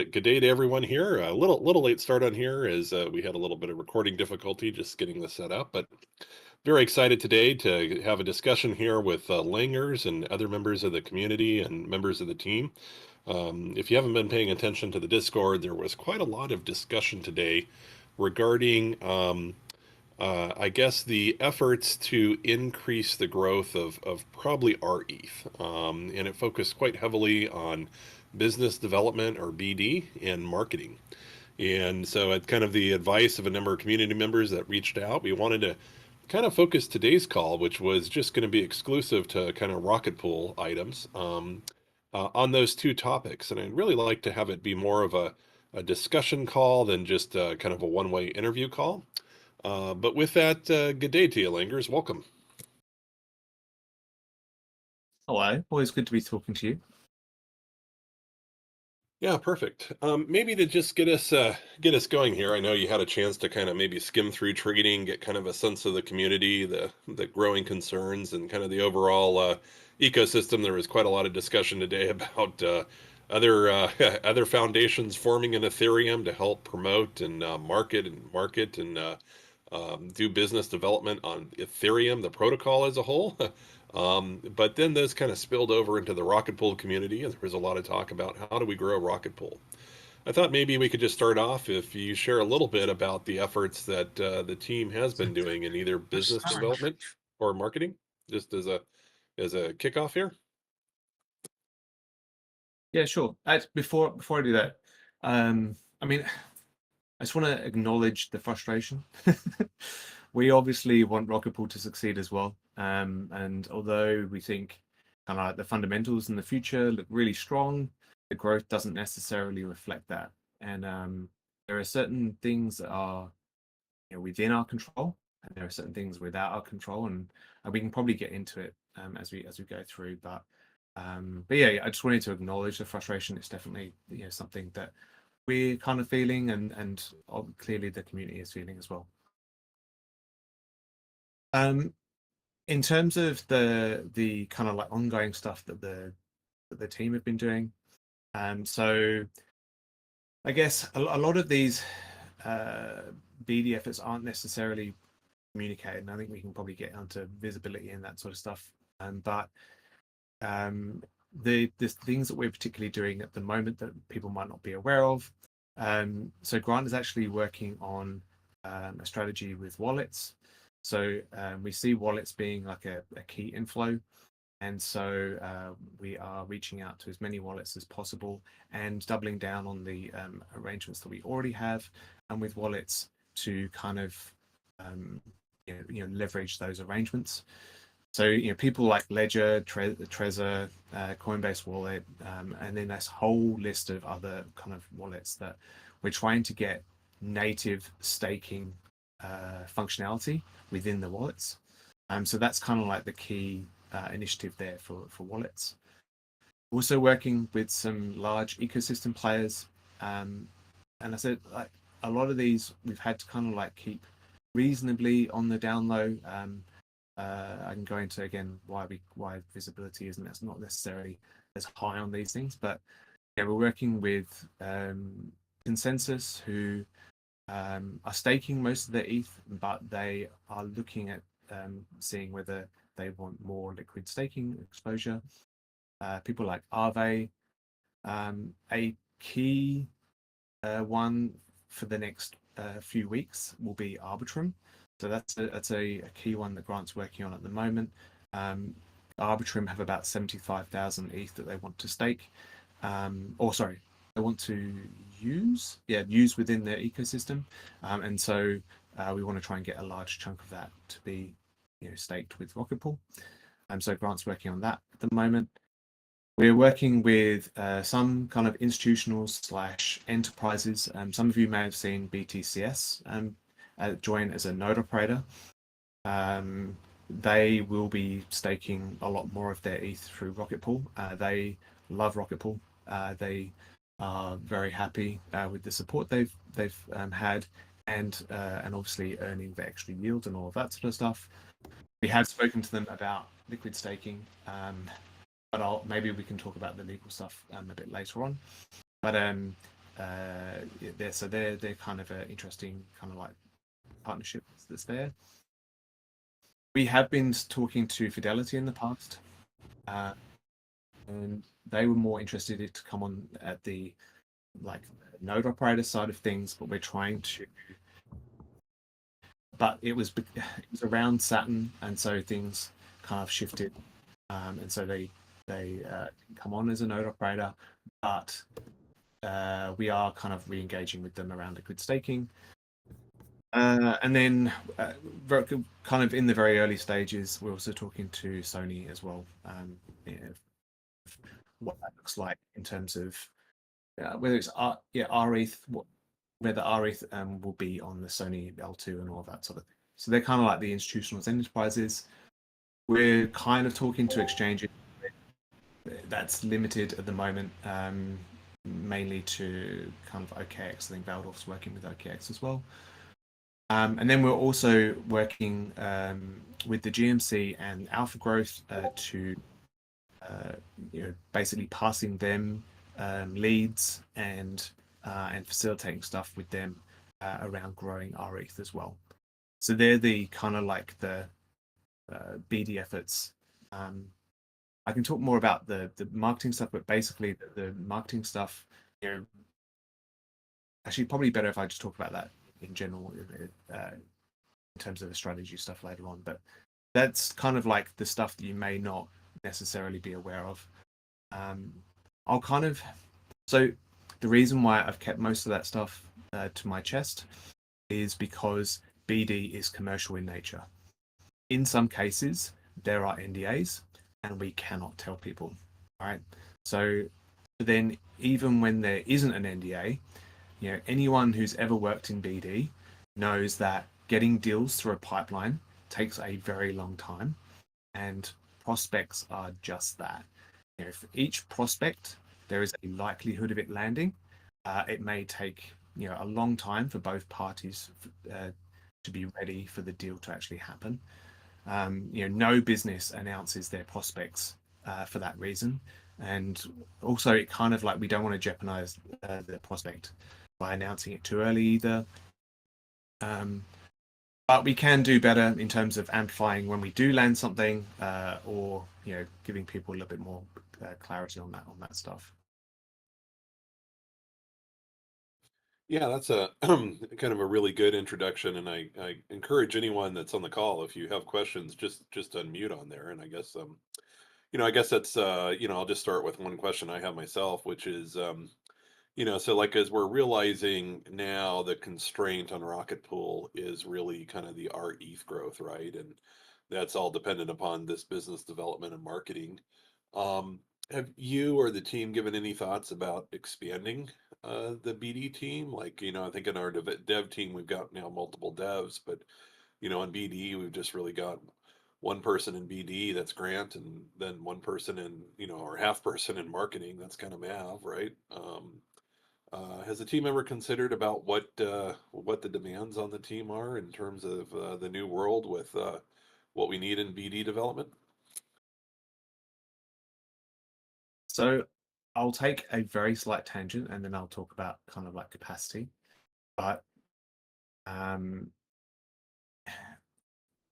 good day to everyone here. A little late start on here as we had a little bit of recording difficulty just getting this set up, but very excited today to have a discussion here with Langers and other members of the community and members of the team. If you haven't been paying attention to the Discord, there was quite a lot of discussion today regarding, I guess, the efforts to increase the growth of probably rETH. And it focused quite heavily on business development or BD and marketing. And so, at kind of the advice of a number of community members that reached out, we wanted to kind of focus today's call, which was just going to be exclusive to kind of rocket pool items, on those two topics. And I'd really like to have it be more of a discussion call than just kind of a one-way interview call. But with that, good day to you, Langers. Welcome. Hello, always good to be talking to you. Yeah, perfect. Maybe to just get us going here. I know you had a chance to kind of maybe skim through trading, get kind of a sense of the community, the growing concerns, and kind of the overall ecosystem. There was quite a lot of discussion today about other other foundations forming in Ethereum to help promote and market and do business development on Ethereum, the protocol as a whole. But then this kind of spilled over into the Rocket Pool community, and there was a lot of talk about how do we grow Rocket Pool. I thought maybe we could just start off if you share a little bit about the efforts that the team has been doing in either business development or marketing, just as a kickoff here. Yeah, sure. Before I do that, I mean, I just want to acknowledge the frustration. We obviously want Rocket Pool to succeed as well. And although we think kind of like the fundamentals in the future look really strong, the growth doesn't necessarily reflect that. And there are certain things that are within our control, and there are certain things without our control, and we can probably get into it as we go through. But yeah, I just wanted to acknowledge the frustration. It's definitely something that we're kind of feeling, and clearly the community is feeling as well. In terms of the kind of like ongoing stuff that the team have been doing, so I guess a lot of these BD efforts aren't necessarily communicated, and I think we can probably get onto visibility and that sort of stuff. But the things that we're particularly doing at the moment that people might not be aware of. So Grant is actually working on a strategy with wallets. So we see wallets being like a key inflow. And so we are reaching out to as many wallets as possible and doubling down on the arrangements that we already have and with wallets to kind of leverage those arrangements. So people like Ledger, Trezor, Coinbase Wallet, and then this whole list of other kind of wallets that we're trying to get native staking functionality within the wallets. So that's kind of like the key initiative there for wallets. Also working with some large ecosystem players, and I said like a lot of these we've had to kind of like keep reasonably on the down low. I can go into again why visibility isn't that's not necessarily as high on these things, but yeah, we're working with Consensus, who are staking most of their ETH, but they are looking at seeing whether they want more liquid staking exposure. People like Aave, a key one for the next few weeks will be Arbitrum. So that's a key one that Grant's working on at the moment. Arbitrum have about 75,000 ETH that they want to stake, they want to use within their ecosystem, and so we want to try and get a large chunk of that to be staked with Rocket Pool. So Grant's working on that at the moment. We're working with some kind of institutionals / enterprises. Some of you may have seen BTCS join as a node operator. They will be staking a lot more of their ETH through Rocket Pool. They love Rocket Pool. They are very happy with the support they've had, and obviously earning the extra yield and all of that sort of stuff. We have spoken to them about liquid staking, but maybe we can talk about the legal stuff a bit later on. But they're kind of an interesting kind of like partnership that's there. We have been talking to Fidelity in the past, and they were more interested to come on at the like node operator side of things, but we're trying to. But it was around Saturn, and so things kind of shifted, and so they come on as a node operator, but we are kind of re-engaging with them around liquid staking. And then kind of in the very early stages, we're also talking to Sony as well. What that looks like in terms of whether it's rETH, whether rETH will be on the Sony L2 and all of that sort of thing. So they're kind of like the institutional enterprises. We're kind of talking to exchanges. That's limited at the moment, mainly to kind of OKX. I think Valdorf's working with OKX as well. And then we're also working with the GMC and Alpha Growth to basically passing them leads and facilitating stuff with them around growing rETH as well. So they're the kind of like the BD efforts. I can talk more about the marketing stuff, but basically the marketing stuff, actually probably better if I just talk about that in general in terms of the strategy stuff later on. But that's kind of like the stuff that you may not necessarily be aware of. So the reason why I've kept most of that stuff to my chest is because BD is commercial in nature. In some cases, there are NDAs and we cannot tell people, right? So then even when there isn't an NDA, anyone who's ever worked in BD knows that getting deals through a pipeline takes a very long time, and prospects are just that. For each prospect, there is a likelihood of it landing. It may take a long time for both parties to be ready for the deal to actually happen. No business announces their prospects for that reason, and also it kind of like we don't want to jeopardize the prospect by announcing it too early either. But we can do better in terms of amplifying when we do land something, or giving people a little bit more clarity on that stuff. Yeah, that's a kind of a really good introduction, and I encourage anyone that's on the call, if you have questions, just unmute on there. And I guess I guess that's I'll just start with one question I have myself, which is so like as we're realizing now, the constraint on Rocket Pool is really kind of the rETH growth, right? And that's all dependent upon this business development and marketing. Have you or the team given any thoughts about expanding the BD team? Like, I think in our dev team, we've got now multiple devs, but, in BD, we've just really got one person in BD, that's Grant, and then one person in, or half person in marketing, that's kind of Mav, right? Has the team ever considered about what the demands on the team are in terms of the new world with what we need in BD development? So I'll take a very slight tangent and then I'll talk about kind of like capacity. But I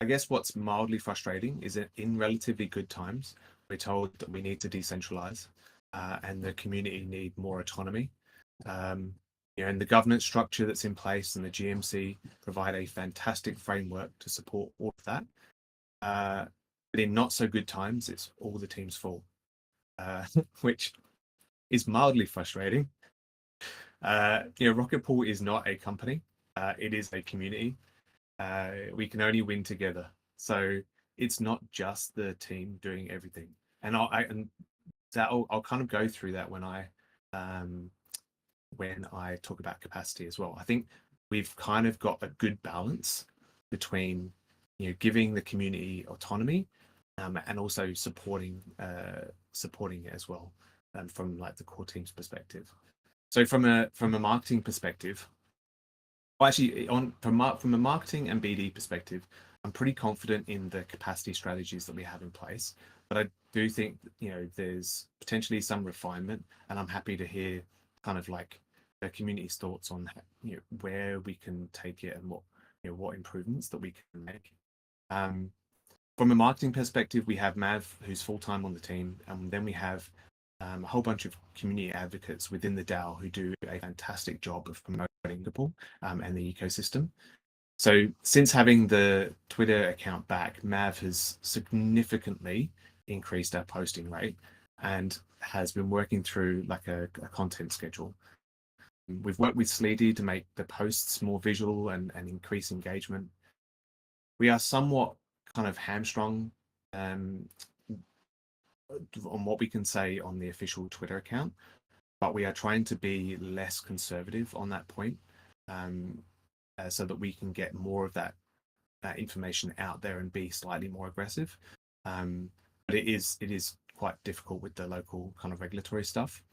guess what's mildly frustrating is that in relatively good times, we're told that we need to decentralize and the community need more autonomy. And the governance structure that's in place and the GMC provide a fantastic framework to support all of that. But in not so good times, it's all the team's fault, which is mildly frustrating. Rocket Pool is not a company. It is a community. We can only win together. So it's not just the team doing everything. And I'll kind of go through that when I talk about capacity as well. I think we've kind of got a good balance between giving the community autonomy and also supporting it as well, from like the core team's perspective. So from a marketing perspective, well, actually from a marketing and BD perspective, I'm pretty confident in the capacity strategies that we have in place. But I do think there's potentially some refinement, and I'm happy to hear kind of like the community's thoughts on where we can take it and what improvements that we can make. From a marketing perspective, we have Mav, who's full-time on the team, and then we have a whole bunch of community advocates within the DAO who do a fantastic job of promoting Ripple and the ecosystem. So since having the Twitter account back, Mav has significantly increased our posting rate and has been working through like a content schedule. We've worked with Sleety to make the posts more visual and increase engagement. We are somewhat kind of hamstrung on what we can say on the official Twitter account, but we are trying to be less conservative on that point, so that we can get more of that information out there and be slightly more aggressive. But it is quite difficult with the local kind of regulatory stuff.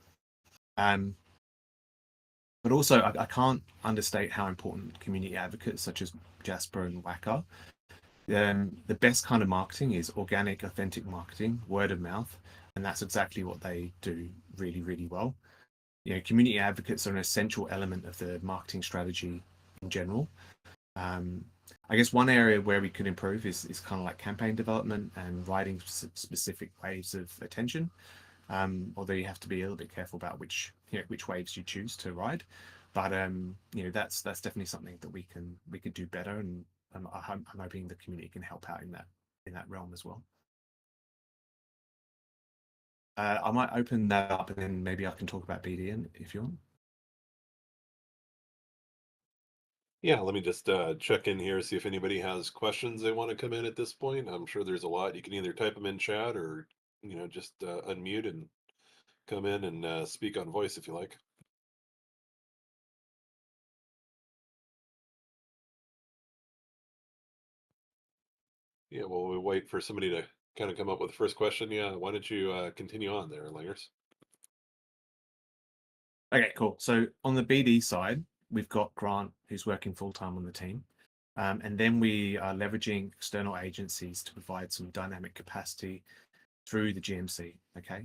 But also, I can't understate how important community advocates such as Jasper and Wack are. The best kind of marketing is organic, authentic marketing, word of mouth, and that's exactly what they do really, really well. Community advocates are an essential element of the marketing strategy in general. I guess one area where we could improve is kind of like campaign development and writing specific waves of attention. Although you have to be a little bit careful about which waves you choose to ride. But that's definitely something that we could do better, and I'm hoping the community can help out in that realm as well. I might open that up and then maybe I can talk about BDN if you want. Yeah, let me just check in here, see if anybody has questions they want to come in at this point. I'm sure there's a lot. You can either type them in chat or, just unmute and come in and speak on voice if you like. Yeah, well, we wait for somebody to kind of come up with the first question. Yeah, why don't you continue on there, Langers? Okay, cool. So on the BD side, we've got Grant, who's working full-time on the team. And then we are leveraging external agencies to provide some dynamic capacity through the GMC. Okay.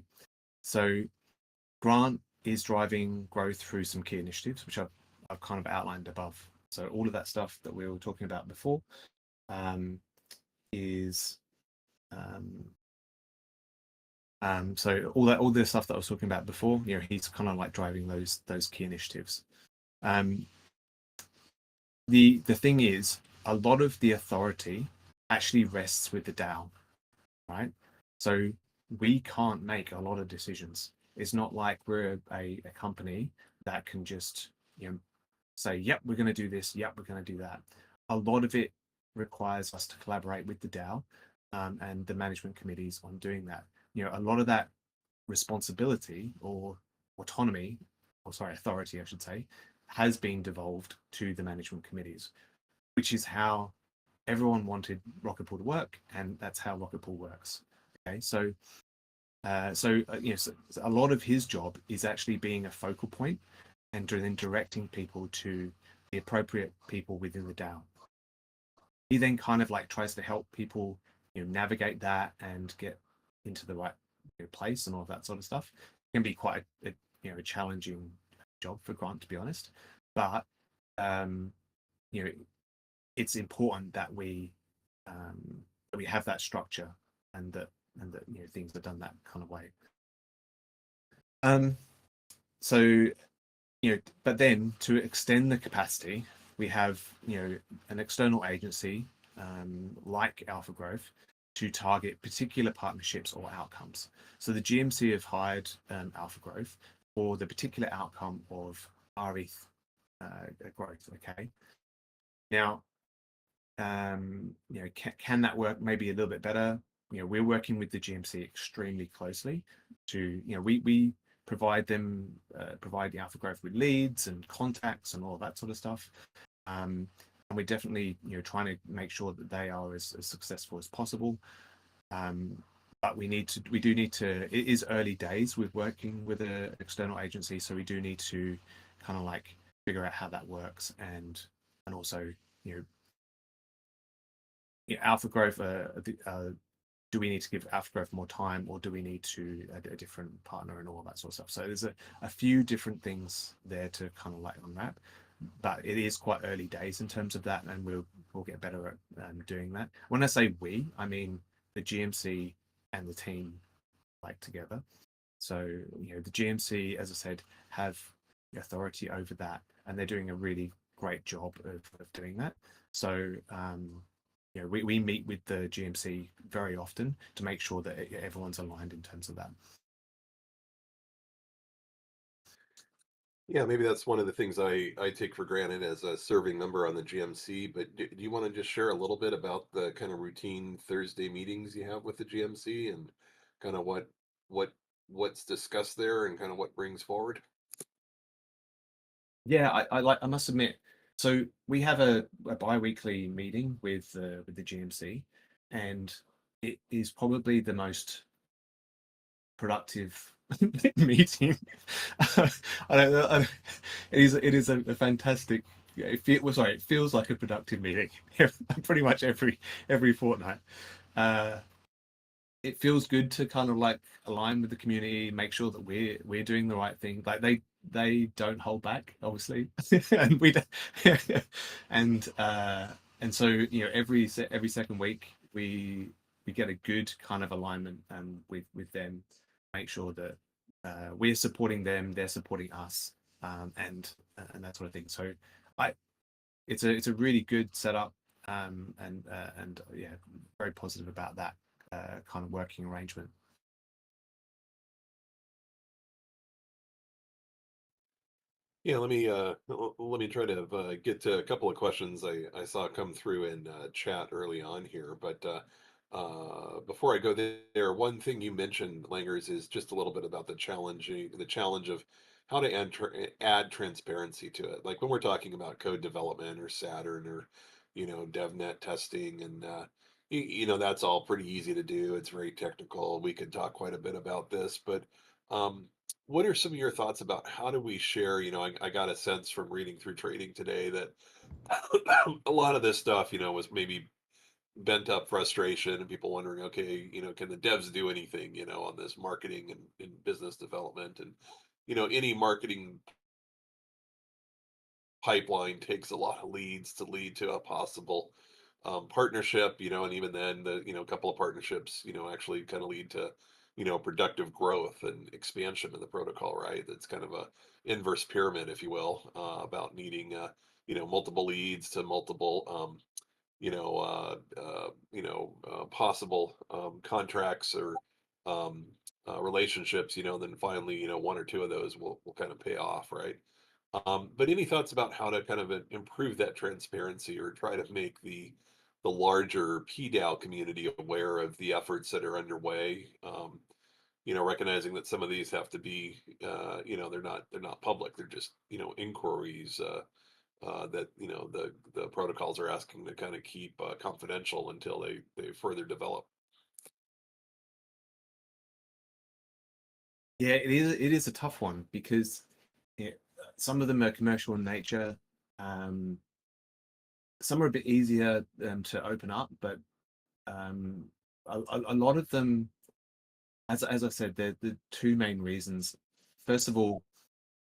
So Grant is driving growth through some key initiatives, which I've kind of outlined above. So all of that stuff that we were talking about before is so all the stuff that I was talking about before, he's kind of like driving those key initiatives. The thing is, a lot of the authority actually rests with the DAO, right? So we can't make a lot of decisions. It's not like we're a company that can just say, yep, we're going to do this, yep, we're going to do that. A lot of it requires us to collaborate with the DAO and the management committees on doing that. A lot of that responsibility or authority, I should say, has been devolved to the management committees, which is how everyone wanted Rocket Pool to work, and that's how Rocket Pool works. Okay, so a lot of his job is actually being a focal point and then directing people to the appropriate people within the DAO. He then kind of like tries to help people navigate that and get into the right place and all of that sort of stuff. It can be quite a challenging job for Grant, to be honest, but it's important that we have that structure and that things are done that kind of way. So but then to extend the capacity, we have an external agency like Alpha Growth to target particular partnerships or outcomes. So the GMC have hired Alpha Growth for the particular outcome of rETH growth. Okay. Now, can that work maybe a little bit better? We're working with the GMC extremely closely to, we provide the Alpha Growth with leads and contacts and all that sort of stuff. And we're definitely, trying to make sure that they are as successful as possible. But we do need to, it is early days with working with an external agency. So we do need to kind of like figure out how that works and also, Alpha Growth do we need to give Aftergrowth more time, or do we need to a different partner and all that sort of stuff? So there's a few different things there to kind of like unwrap, but it is quite early days in terms of that, and we'll get better at doing that. When I say we, I mean the GMC and the team like together. So the GMC, as I said, have authority over that, and they're doing a really great job of doing that. So we meet with the GMC very often to make sure that everyone's aligned in terms of that. Yeah, maybe that's one of the things I take for granted as a serving member on the GMC. But do you want to just share a little bit about the kind of routine Thursday meetings you have with the GMC and kind of what what's discussed there and kind of what brings forward? Yeah, I must admit. So we have a bi-weekly meeting with the GMC, and it is probably the most productive meeting. I don't, it is a fantastic. It feels like a productive meeting. Pretty much every fortnight. Uh, it feels good to kind of like align with the community, make sure that we're doing the right thing. Like they don't hold back, obviously, and we don't. and and so every second week we get a good kind of alignment with them, make sure that we're supporting them, they're supporting us, and that sort of thing. So I it's a really good setup, and yeah, very positive about that kind of working arrangement. Yeah, let me try to get to a couple of questions I saw come through in chat early on here. But before I go there, one thing you mentioned, Langers, is just a little bit about the challenge of how to add transparency to it. Like when we're talking about code development or Saturn or DevNet testing, and that's all pretty easy to do. It's very technical. We could talk quite a bit about this, but um, what are some of your thoughts about how do we share? I got a sense from reading through trading today that a lot of this stuff, was maybe bent up frustration and people wondering, okay, can the devs do anything, on this marketing and business development? And, any marketing pipeline takes a lot of leads to lead to a possible partnership, and even then a couple of partnerships, actually kind of lead to, productive growth and expansion of the protocol, right? That's kind of a inverse pyramid, if you will, about needing, multiple leads to multiple, possible contracts or relationships, then finally, one or two of those will kind of pay off, right? But any thoughts about how to kind of improve that transparency or try to make the larger PDAO community aware of the efforts that are underway? Recognizing that some of these have to be, they're not public. They're just, inquiries that the protocols are asking to kind of keep confidential until they further develop. Yeah, it is a tough one because some of them are commercial in nature. Um, some are a bit easier to open up, but a lot of them, as I said, they're the two main reasons. First of all,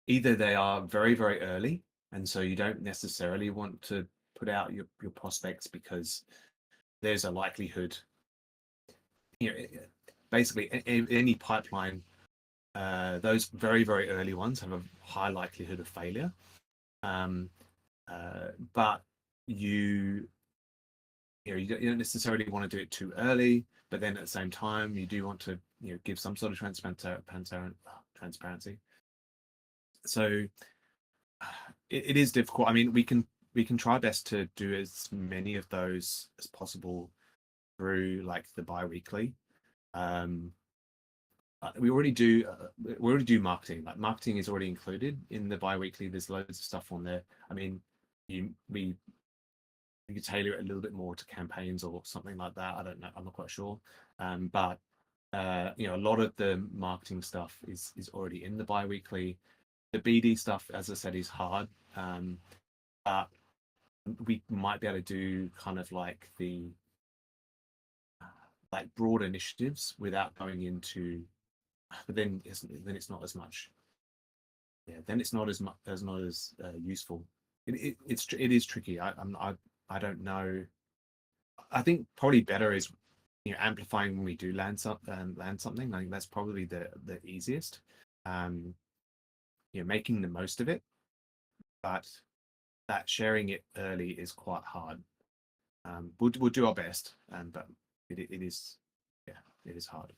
either they are very, very early, and so you don't necessarily want to put out your prospects because there's a likelihood, you know, basically any pipeline, those very, very early ones have a high likelihood of failure. Um, but you you don't necessarily want to do it too early, but then at the same time you do want to give some sort of transparency. So it is difficult. I mean, we can try best to do as many of those as possible through like the bi-weekly. Um, we already do marketing. Like marketing is already included in the bi-weekly. There's loads of stuff on there. I mean, we could tailor it a little bit more to campaigns or something like that. I don't know. I'm not quite sure. But a lot of the marketing stuff is already in the bi-weekly. The BD stuff, as I said, is hard. But we might be able to do kind of like the like broad initiatives without going into, but then it's not as much. Yeah, then it's not as much as not as useful. It is tricky. I don't know. I think probably better is, amplifying when we do land something. I think that's probably the easiest. Um, making the most of it, but that sharing it early is quite hard. We'll do our best, but it is, yeah, it is hard.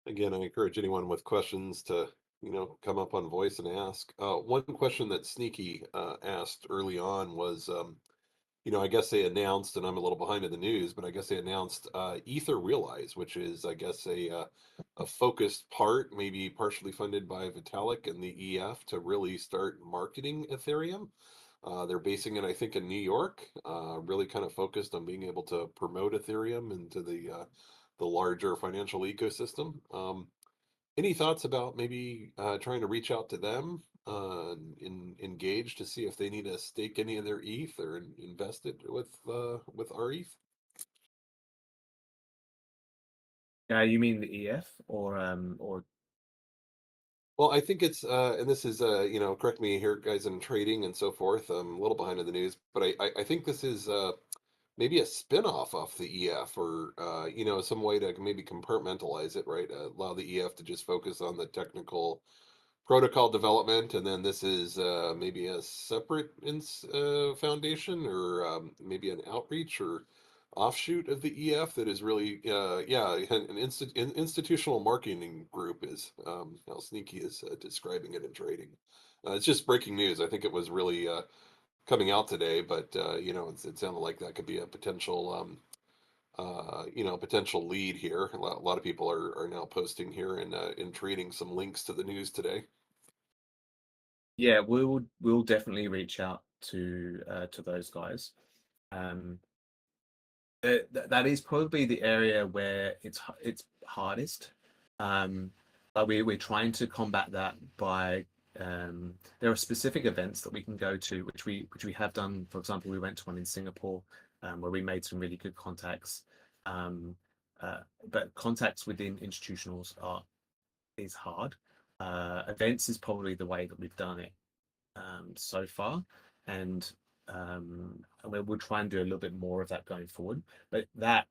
Again, I encourage anyone with questions to, come up on voice and ask. One question that Sneaky asked early on was, I guess they announced, and I'm a little behind in the news, but I guess they announced Ether Realize, which is, I guess, a focused part, maybe partially funded by Vitalik and the EF to really start marketing Ethereum. They're basing it, I think, in New York, really kind of focused on being able to promote Ethereum into the larger financial ecosystem. Any thoughts about maybe trying to reach out to them, engage to see if they need to stake any of their ETH or invest it with our ETH? You mean the EF or Well, I think it's and this is correct me here, guys, in trading and so forth. I'm a little behind in the news, but I think this is maybe a spin-off off the EF, or some way to maybe compartmentalize it, right? Allow the EF to just focus on the technical protocol development, and then this is maybe a separate foundation, or maybe an outreach or offshoot of the EF that is really, yeah, an institutional marketing group is how Sneaky is describing it in trading. It's just breaking news. I think it was really coming out today, but it sounded like that could be a potential. Potential lead here. A lot of people are now posting here and trading some links to the news today. yeah, we'll definitely reach out to those guys. Um, that is probably the area where it's hardest. But we're trying to combat that by, there are specific events that we can go to, which we have done. For example, we went to one in Singapore, where we made some really good contacts. Um, but contacts within institutionals is hard. Events is probably the way that we've done it so far, and we'll try and do a little bit more of that going forward. But that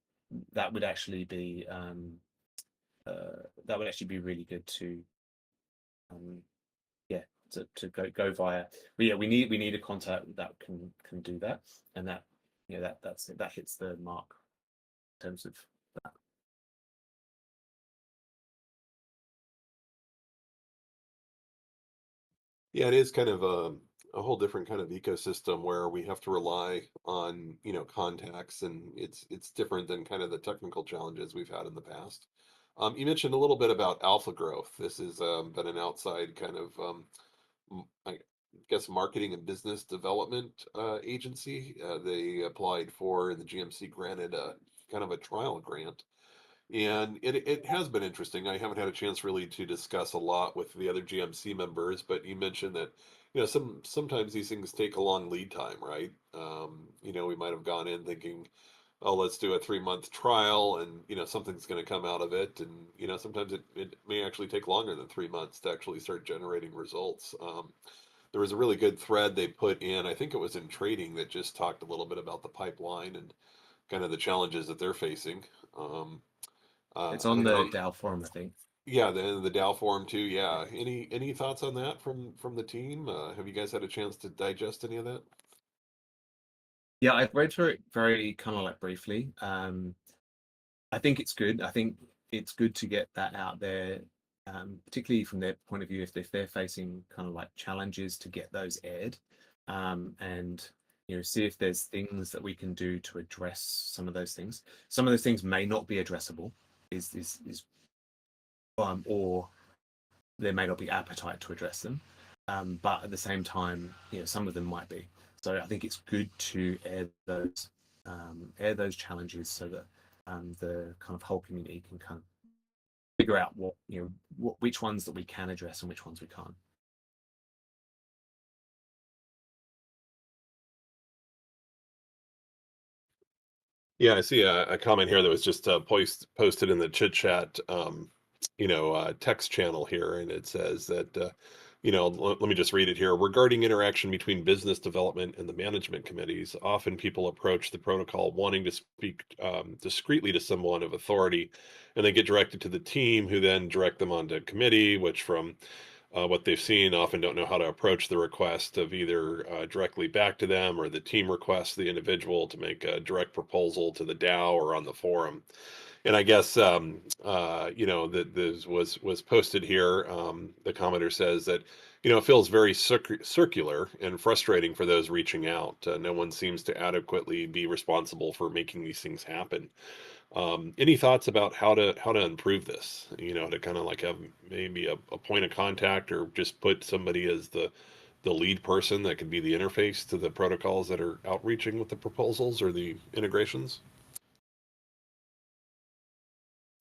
would actually be really good to, um, yeah, to go via. But yeah, we need a contact that can do that, and that, that hits the mark in terms of that. Yeah, it is kind of a whole different kind of ecosystem where we have to rely on, contacts, and it's different than kind of the technical challenges we've had in the past. You mentioned a little bit about Alpha Growth. This has been an outside kind of, I guess, marketing and business development agency. They applied for, and the GMC granted a kind of a trial grant, and it has been interesting. I haven't had a chance really to discuss a lot with the other GMC members, but you mentioned that, sometimes these things take a long lead time, right? We might have gone in thinking, oh, let's do a 3-month trial, and something's going to come out of it, and sometimes it may actually take longer than 3 months to actually start generating results. There was a really good thread they put in, I think it was in trading, that just talked a little bit about the pipeline and kind of the challenges that they're facing. Um, It's I on don't the know. DAO forum, I think. Yeah, the Dow forum too. Yeah. Any thoughts on that from the team? Have you guys had a chance to digest any of that? Yeah, I've read through it very kind of like briefly. I think it's good. I think it's good to get that out there, particularly from their point of view, if they're facing kind of like challenges to get those aired, and see if there's things that we can do to address some of those things. Some of those things may not be addressable, or there may not be appetite to address them. But at the same time, some of them might be. So I think it's good to air those challenges so that the kind of whole community can kind of figure out which ones that we can address and which ones we can't. Yeah, I see a comment here that was just posted in the chit chat, text channel here, and it says that, let me just read it here. Regarding interaction between business development and the management committees, often people approach the protocol wanting to speak discreetly to someone of authority, and they get directed to the team, who then direct them onto committee, which from what they've seen often don't know how to approach the request of either directly back to them, or the team requests the individual to make a direct proposal to the DAO or on the forum. And I guess that this was posted here. The commenter says that it feels very circular and frustrating for those reaching out. No one seems to adequately be responsible for making these things happen. Any thoughts about how to improve this? To kind of like have maybe a point of contact, or just put somebody as the lead person that can be the interface to the protocols that are outreaching with the proposals or the integrations.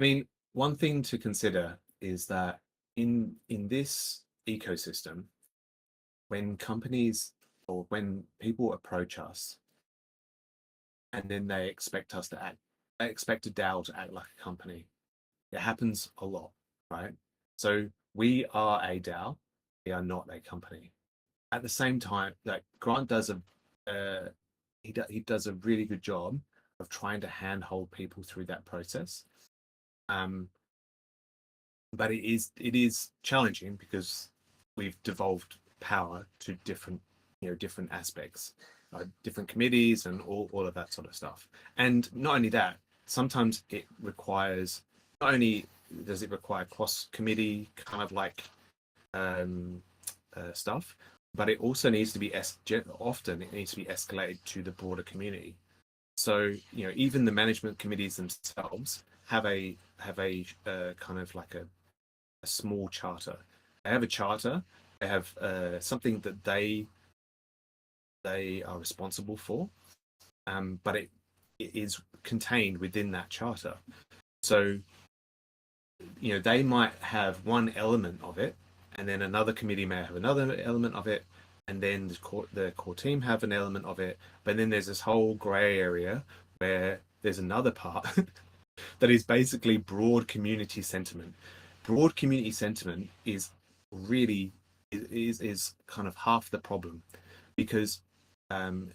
I mean, one thing to consider is that in this ecosystem, when companies or when people approach us and then they expect us to act, they expect a DAO to act like a company. It happens a lot, right? So we are a DAO, we are not a company. At the same time, like Grant does he does a really good job of trying to handhold people through that process. Um, but it is challenging because we've devolved power to different aspects, different committees and all of that sort of stuff. And not only that, sometimes it requires, not only does it require cross committee kind of like stuff, but it also needs to be often it needs to be escalated to the broader community. So even the management committees themselves have a kind of like a small charter. They have a charter. They have something that they are responsible for, but it is contained within that charter. So they might have one element of it, and then another committee may have another element of it, and then the core team have an element of it. But then there's this whole grey area where there's another part that is basically broad community sentiment. Broad community sentiment is really is kind of half the problem, because um,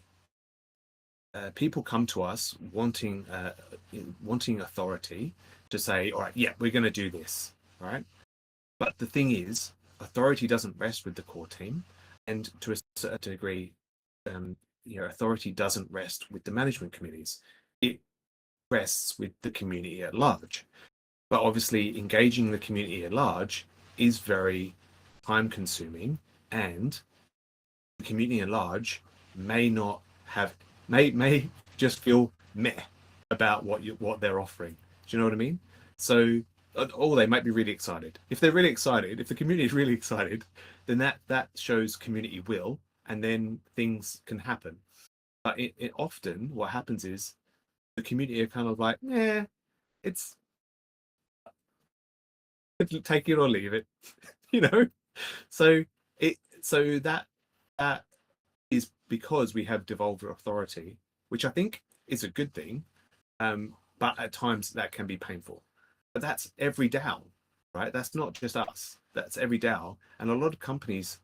people come to us wanting authority to say, all right, yeah, we're going to do this, right? But the thing is, authority doesn't rest with the core team, and to a certain degree, authority doesn't rest with the management committees. It rests with the community at large. But obviously, engaging the community at large is very time consuming, and the community at large may not have may just feel meh about what they're offering. Do you know what I mean? So, or they might be really excited. If they're really excited, if the community is really excited, then that shows community will, and then things can happen. But it often what happens is the community are kind of like, yeah, it's take it or leave it, you know. So that is because we have devolved authority, which I think is a good thing. But at times that can be painful. But that's every DAO, right? That's not just us. That's every DAO, and a lot of companies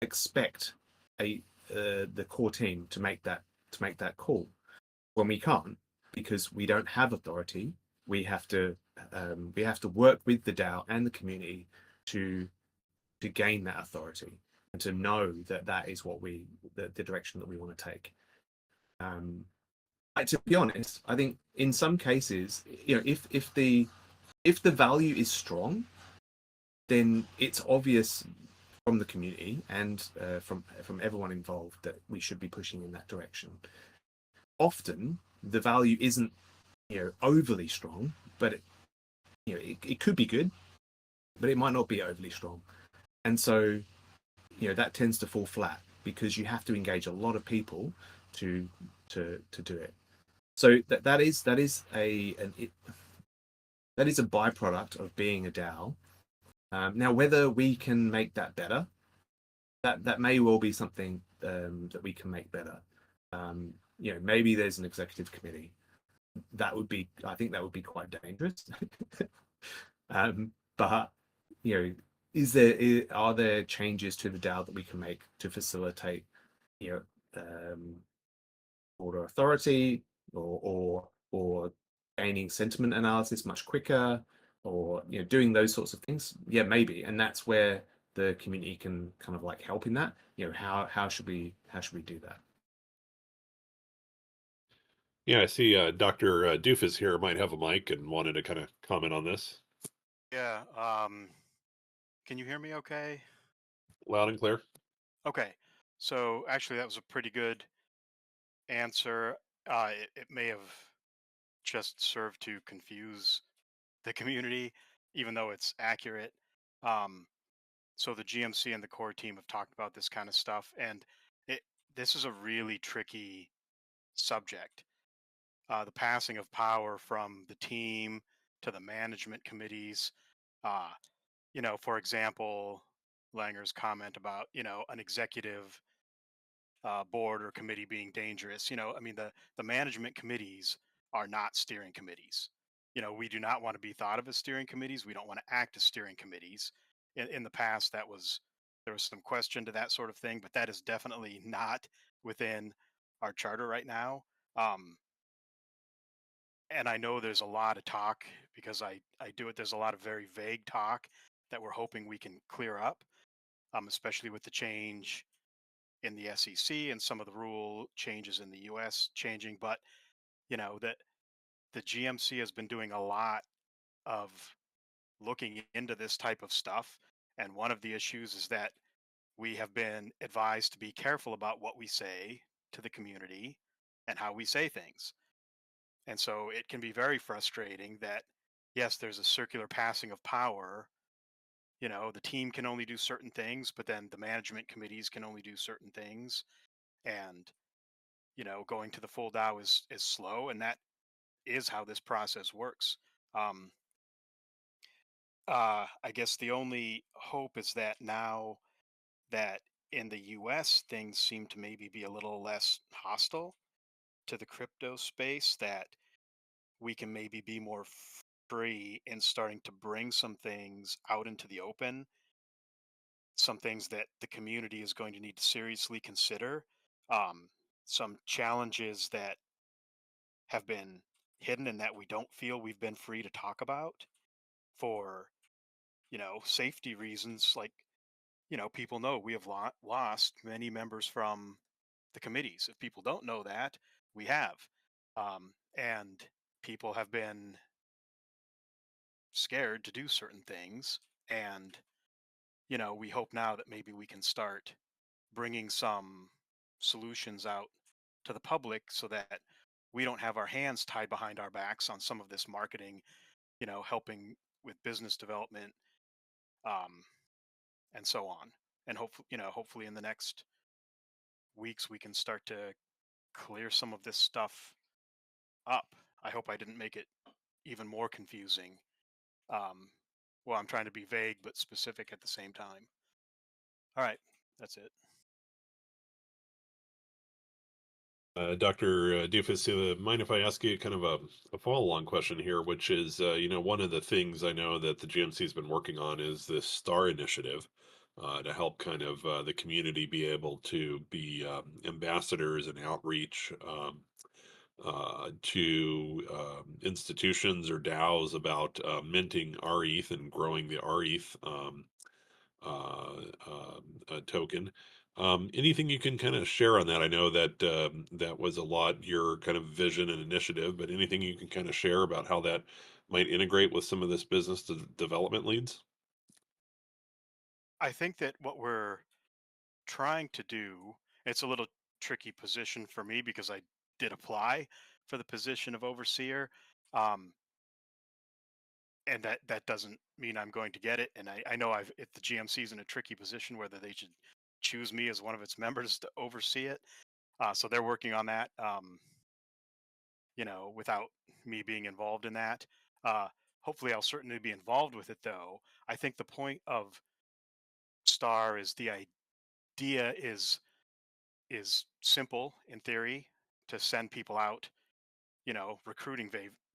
expect the core team to make that call when we can't, because we don't have authority. We have to work with the DAO and the community to gain that authority, and to know that is what the direction that we want to take. To be honest, I think in some cases, if the value is strong, then it's obvious from the community and from everyone involved that we should be pushing in that direction. Often the value isn't overly strong, but it could be good, but it might not be overly strong, and so that tends to fall flat because you have to engage a lot of people to do it. So that is a byproduct of being a DAO. Now, whether we can make that better, that may well be something that we can make better. Maybe there's an executive committee I think that would be quite dangerous. But are there changes to the DAO that we can make to facilitate, broader authority, or gaining sentiment analysis much quicker, or doing those sorts of things? Yeah, maybe, and that's where the community can kind of like help in that. How should we do that? Yeah, I see Dr. Doofus here might have a mic and wanted to kind of comment on this. Yeah. Can you hear me okay? Loud and clear. Okay. So actually, that was a pretty good answer. It may have just served to confuse the community, even though it's accurate. Um, so the GMC and the core team have talked about this kind of stuff, and it this is a really tricky subject. The passing of power from the team to the management committees. Uh, for example, Langer's comment about, an executive board or committee being dangerous. I mean, the management committees are not steering committees. We do not want to be thought of as steering committees. We don't want to act as steering committees. In the past, there was some question to that sort of thing, but that is definitely not within our charter right now. Um, and I know there's a lot of talk because I do it. There's a lot of very vague talk that we're hoping we can clear up, especially with the change in the SEC and some of the rule changes in the US changing. But that the GMC has been doing a lot of looking into this type of stuff. And one of the issues is that we have been advised to be careful about what we say to the community and how we say things. And so it can be very frustrating that, yes, there's a circular passing of power. The team can only do certain things, but then the management committees can only do certain things. And, going to the full DAO is slow. And that is how this process works. Um, I guess the only hope is that now that in the US, things seem to maybe be a little less hostile to the crypto space, that we can maybe be more free in starting to bring some things out into the open, some things that the community is going to need to seriously consider, um, some challenges that have been hidden and that we don't feel we've been free to talk about for, safety reasons. Like, people know we have lost many members from the committees. If people don't know that, we have. And people have been scared to do certain things. And, we hope now that maybe we can start bringing some solutions out to the public so that we don't have our hands tied behind our backs on some of this marketing, helping with business development, um, and so on. And hopefully in the next weeks we can start to clear some of this stuff up. I hope I didn't make it even more confusing. Um, well, I'm trying to be vague but specific at the same time. All right, that's it. Dr. Doofus, mind if I ask you kind of a follow-along question here, which is, one of the things I know that the GMC has been working on is this STAR initiative to help kind of the community be able to be ambassadors and outreach to institutions or DAOs about minting rETH and growing the rETH token. Anything you can kind of share on that? I know that that was a lot your kind of vision and initiative, but anything you can kind of share about how that might integrate with some of this business development leads? I think that what we're trying to do, it's a little tricky position for me because I did apply for the position of overseer. Um, and that doesn't mean I'm going to get it. And I know if the GMC is in a tricky position whether they should choose me as one of its members to oversee it. So they're working on that. Without me being involved in that. Uh, Hopefully, I'll certainly be involved with it, though. I think the point of Star is the idea is simple in theory, to send people out, recruiting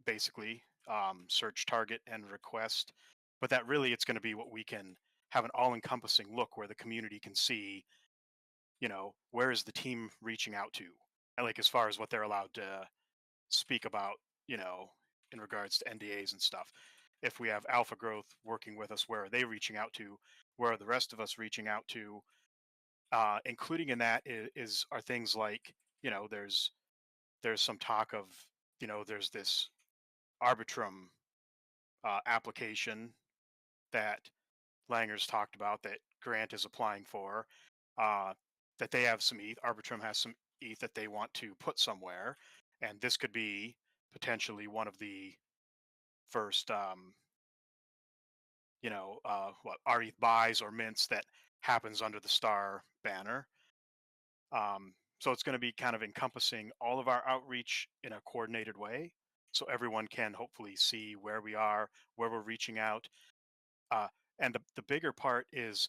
basically, search, target, and request. But that really, it's going to be what we can have an all-encompassing look where the community can see, where is the team reaching out to, and like as far as what they're allowed to speak about, in regards to NDAs and stuff. If we have alpha growth working with us, where are they reaching out to? Where are the rest of us reaching out to? Including in that are things like, there's some talk of, there's this Arbitrum application that Langer's talked about that Grant is applying for. Uh, that they have some ETH. Arbitrum has some ETH that they want to put somewhere, and this could be potentially one of the first, what rETH buys or mints that happens under the Star banner. So it's going to be kind of encompassing all of our outreach in a coordinated way, so everyone can hopefully see where we are, where we're reaching out. Uh, and the bigger part is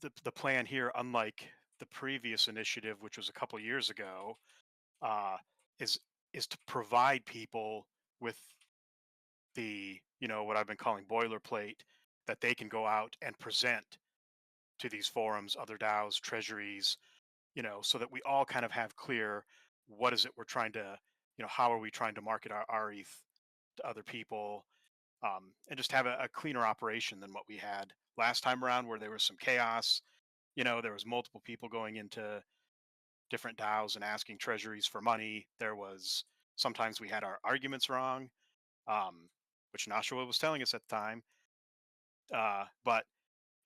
the plan here, unlike the previous initiative, which was a couple years ago, uh, is is to provide people with the, what I've been calling boilerplate, that they can go out and present to these forums, other DAOs, treasuries, so that we all kind of have clear, what is it we're trying to, how are we trying to market our ETH to other people, and just have a cleaner operation than what we had last time around, where there was some chaos. There was multiple people going into different DAOs and asking treasuries for money. There was sometimes we had our arguments wrong, which Nashua was telling us at the time. But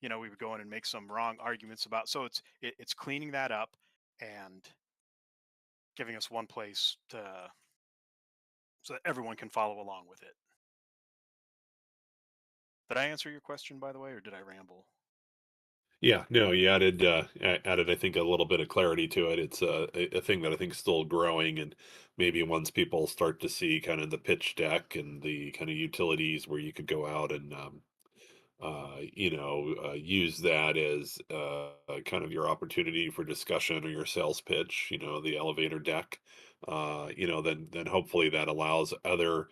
we would go in and make some wrong arguments about. So it's cleaning that up and giving us one place to, so that everyone can follow along with it. Did I answer your question, by the way, or did I ramble? Yeah, no, you added, I think, a little bit of clarity to it. It's a thing that I think is still growing, and maybe once people start to see kind of the pitch deck and the kind of utilities where you could go out and use that as kind of your opportunity for discussion or your sales pitch, the elevator deck, then hopefully that allows other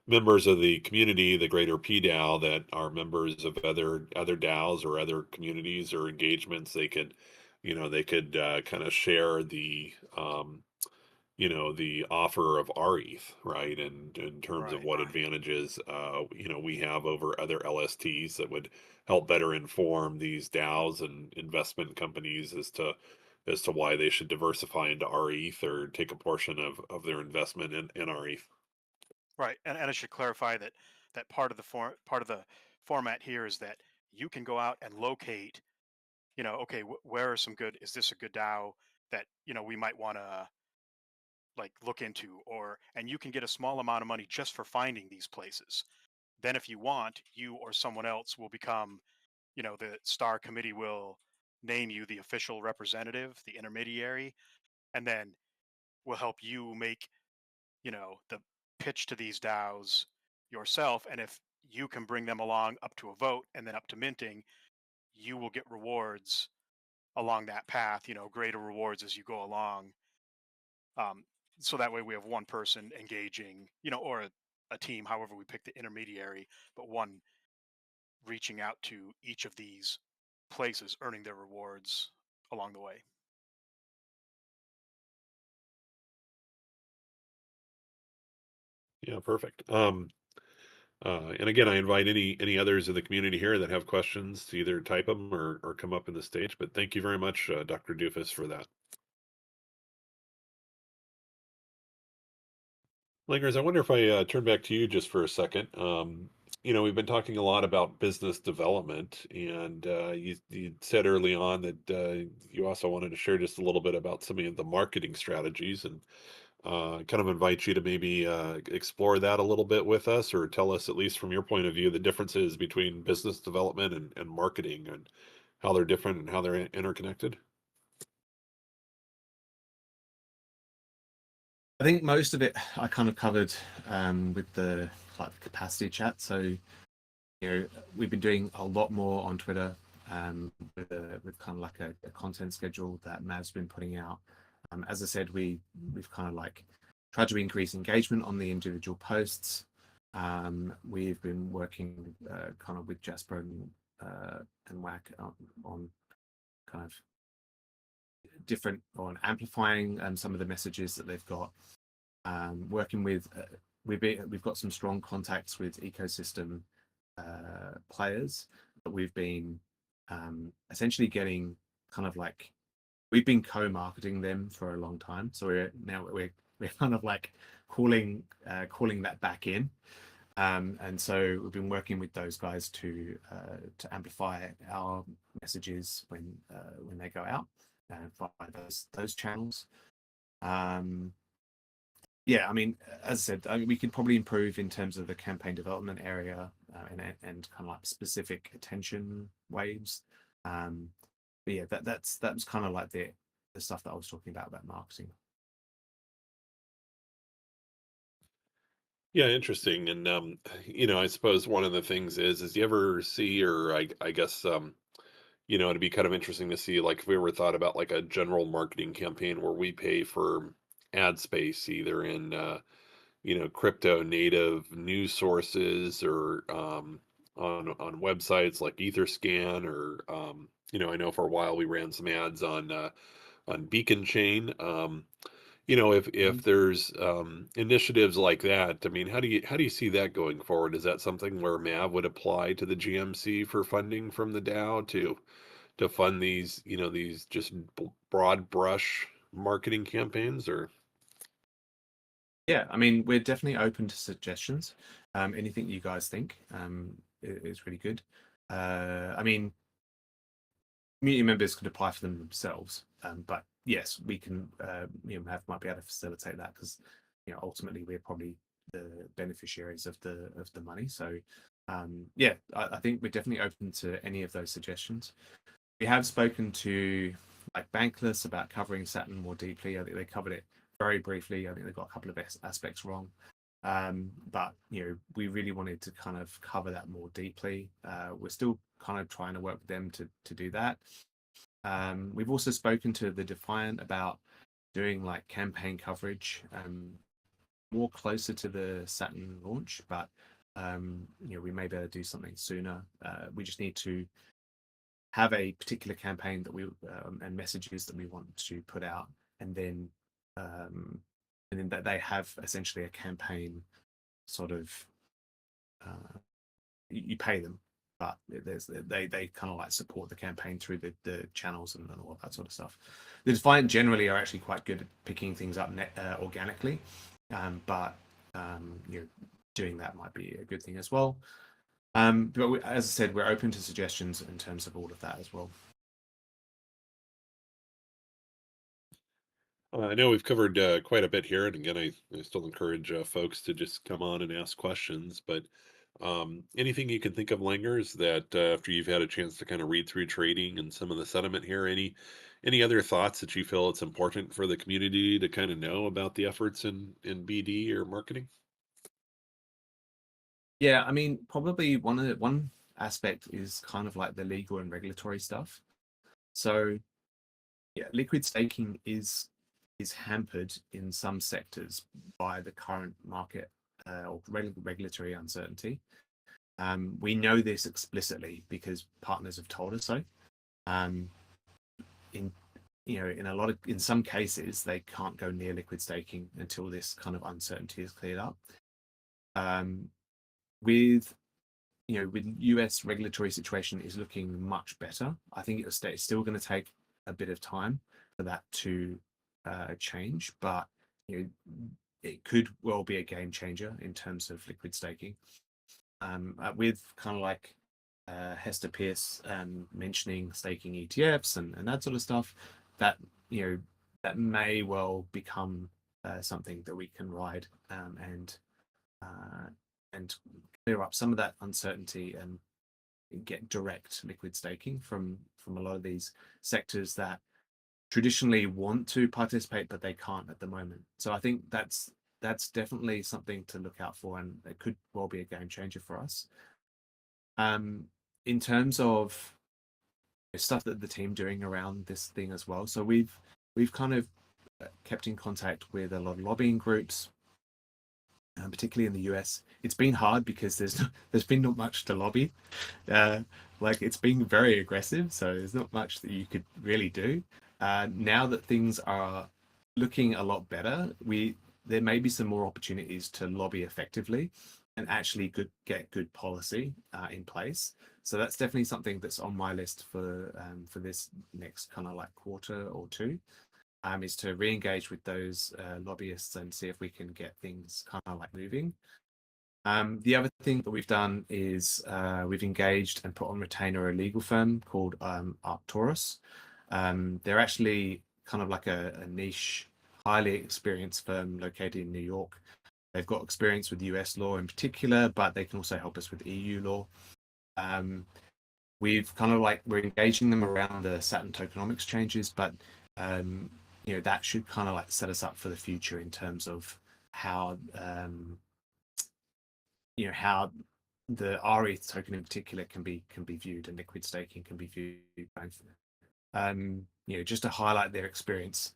members of the community, the greater PDAO, that are members of other DAOs or other communities or engagements. They could kind of share the offer of our ETH, right? And in terms of Right. what advantages, we have over other LSTs that would help better inform these DAOs and investment companies as to why they should diversify into our ETH or take a portion of their investment in our ETH. Right. And I should clarify that part of the format here is that you can go out and locate, okay, where are some good, is this a good DAO that, we might want to like look into, and you can get a small amount of money just for finding these places. Then if you want, you or someone else will become, the Star committee will name you the official representative, the intermediary, and then will help you make, the pitch to these DAOs yourself. And if you can bring them along up to a vote and then up to minting, you will get rewards along that path, greater rewards as you go along. Um, so that way we have one person engaging, or a team, however we pick the intermediary, but one reaching out to each of these places, earning their rewards along the way. Yeah, perfect. And again, I invite any others in the community here that have questions to either type them or come up in the stage. But thank you very much, Dr. Doofus, for that. Langers, I wonder if I turn back to you just for a second. We've been talking a lot about business development, and you said early on that you also wanted to share just a little bit about some of the marketing strategies, and kind of invite you to maybe explore that a little bit with us, or tell us, at least from your point of view, the differences between business development and marketing, and how they're different and how they're interconnected. I think most of it I kind of covered with the capacity chat. So we've been doing a lot more on Twitter with kind of like a content schedule that Mav's been putting out. As I said, we've kind of like tried to increase engagement on the individual posts. We've been working kind of with Jasper and WAC on kind of different on amplifying some of the messages that they've got. Working with we've got some strong contacts with ecosystem players that we've been essentially getting kind of like, we've been co-marketing them for a long time, so we're kind of like calling that back in. And so we've been working with those guys to amplify our messages when they go out via those channels. Yeah, I mean, as I said, we could probably improve in terms of the campaign development area and kind of like specific attention waves. But yeah, that's kind of like the stuff that I was talking about marketing. Yeah, interesting. And I suppose one of the things is you ever see, or I guess it'd be kind of interesting to see, like, if we ever thought about like a general marketing campaign where we pay for ad space either in crypto native news sources or on websites like Etherscan, or I know for a while we ran some ads on Beacon Chain. If there's initiatives like that, I mean, how do you see that going forward? Is that something where Mav would apply to the GMC for funding from the DAO to fund these just broad brush marketing campaigns? Or Yeah, I mean, we're definitely open to suggestions. Anything you guys think is really good. I mean, community members could apply for them themselves, but yes, we can. Might be able to facilitate that, because ultimately we're probably the beneficiaries of the money. So yeah, I think we're definitely open to any of those suggestions. We have spoken to like Bankless about covering Saturn more deeply. I think they covered it very briefly. I think they got a couple of aspects wrong. But we really wanted to kind of cover that more deeply. We're still kind of trying to work with them to do that. We've also spoken to the Defiant about doing like campaign coverage more closer to the Saturn launch, but we may be able to do something sooner. We just need to have a particular campaign that we and messages that we want to put out, and then that they have essentially a campaign sort of you pay them, but they kind of like support the campaign through the channels and all that sort of stuff. The Defiant generally are actually quite good at picking things up organically, but doing that might be a good thing as well. But as I said, we're open to suggestions in terms of all of that as well. I know we've covered quite a bit here, and again, I still encourage folks to just come on and ask questions. But anything you can think of, Langers, that after you've had a chance to kind of read through trading and some of the sentiment here, any other thoughts that you feel it's important for the community to kind of know about the efforts in BD or marketing? Yeah, I mean, probably one aspect is kind of like the legal and regulatory stuff. So yeah, liquid staking is hampered in some sectors by the current market or regulatory uncertainty. We know this explicitly because partners have told us so. In some cases, they can't go near liquid staking until this kind of uncertainty is cleared up. With US regulatory situation is looking much better. I think it's still going to take a bit of time for that to change, but it could well be a game changer in terms of liquid staking. With kind of like Hester Pierce mentioning staking ETFs and that sort of stuff, that that may well become something that we can ride and clear up some of that uncertainty and get direct liquid staking from a lot of these sectors that traditionally want to participate but they can't at the moment. So I think that's definitely something to look out for, and it could well be a game changer for us. In terms of stuff that the team doing around this thing as well, so we've kind of kept in contact with a lot of lobbying groups, particularly in the US. It's been hard because there's been not much to lobby. Like it's been very aggressive, so there's not much that you could really do. Now that things are looking a lot better, there may be some more opportunities to lobby effectively and actually get good policy in place. So that's definitely something that's on my list for this next kind of like quarter or two, is to re-engage with those lobbyists and see if we can get things kind of like moving. The other thing that we've done is we've engaged and put on retainer a legal firm called Arcturus. They're actually kind of like a niche, highly experienced firm located in New York. They've got experience with US law in particular, but they can also help us with EU law. We've kind of like, we're engaging them around the Saturn tokenomics changes, but that should kind of like set us up for the future in terms of how how the rETH token in particular can be viewed, and liquid staking can be viewed both. Just to highlight their experience,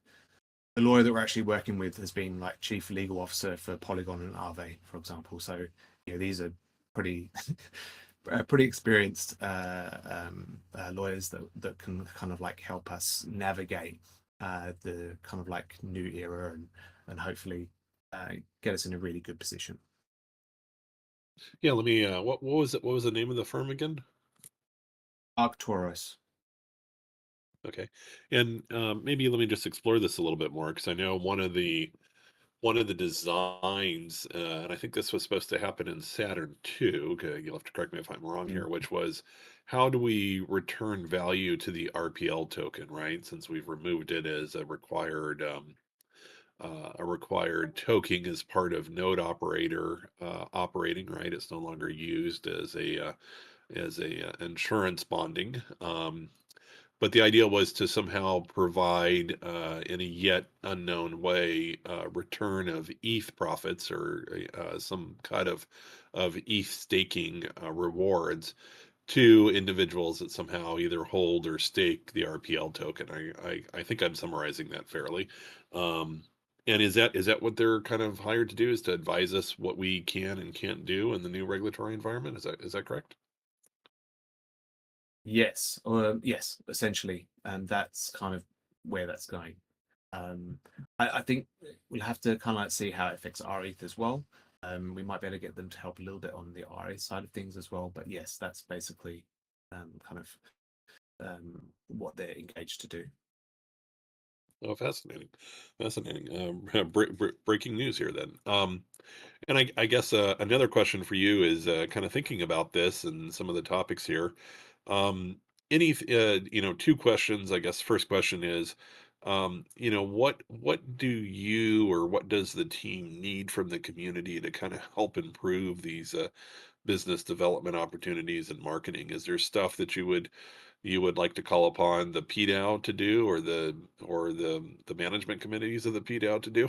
the lawyer that we're actually working with has been like chief legal officer for Polygon and Aave, for example. So these are pretty pretty experienced lawyers that can kind of like help us navigate the kind of like new era and hopefully get us in a really good position. Yeah, let me. What was it? What was the name of the firm again? Arcturus. Okay, and maybe let me just explore this a little bit more, because I know one of the designs, and I think this was supposed to happen in Saturn too. Okay, you'll have to correct me if I'm wrong here. Which was, how do we return value to the RPL token, right? Since we've removed it as a required token as part of node operator operating, right? It's no longer used as a insurance bonding. But the idea was to somehow provide, in a yet unknown way, return of ETH profits, or some kind of ETH staking rewards to individuals that somehow either hold or stake the RPL token. I think I'm summarizing that fairly. And is that what they're kind of hired to do, is to advise us what we can and can't do in the new regulatory environment? Is that correct? Yes, yes, essentially, and that's kind of where that's going. I think we'll have to kind of like see how it affects rETH as well. We might be able to get them to help a little bit on the rETH side of things as well. But yes, that's basically kind of what they're engaged to do. Oh, fascinating, fascinating. Breaking news here then. And I guess another question for you is, kind of thinking about this and some of the topics here. Um, two questions, I guess. First question is, what do you, or what does the team need from the community to kind of help improve these business development opportunities and marketing? Is there stuff that you would like to call upon the PDAO to do, or the management committees of the PDAO to do?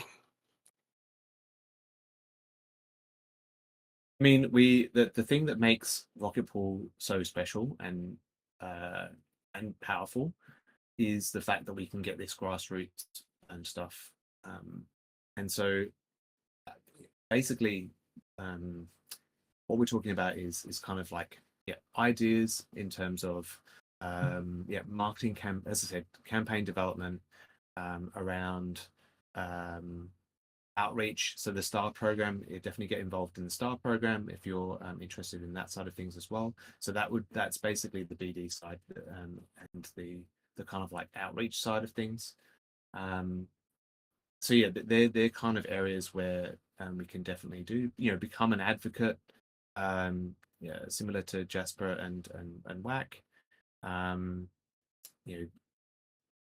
I mean, the thing that makes Rocket Pool so special uh, and powerful is the fact that we can get this grassroots and stuff. And so basically, what we're talking about is kind of like ideas in terms of marketing as I said, campaign development around outreach. So the STAR program, you definitely get involved in the STAR program if you're interested in that side of things as well. So that's basically the BD side, and the kind of like outreach side of things. So yeah, they're kind of areas where we can definitely do, become an advocate, similar to Jasper and WAC. You know,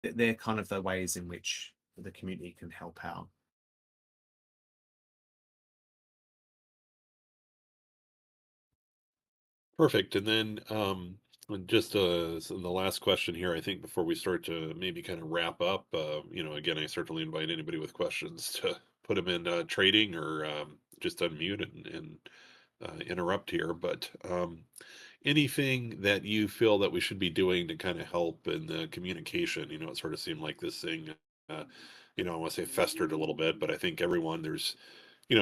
they're kind of the ways in which the community can help out. Perfect. And then, and just so the last question here, I think, before we start to maybe kind of wrap up, again, I certainly invite anybody with questions to put them in trading, or just unmute and interrupt here. But anything that you feel that we should be doing to kind of help in the communication? It sort of seemed like this thing I want to say festered a little bit, but I think there's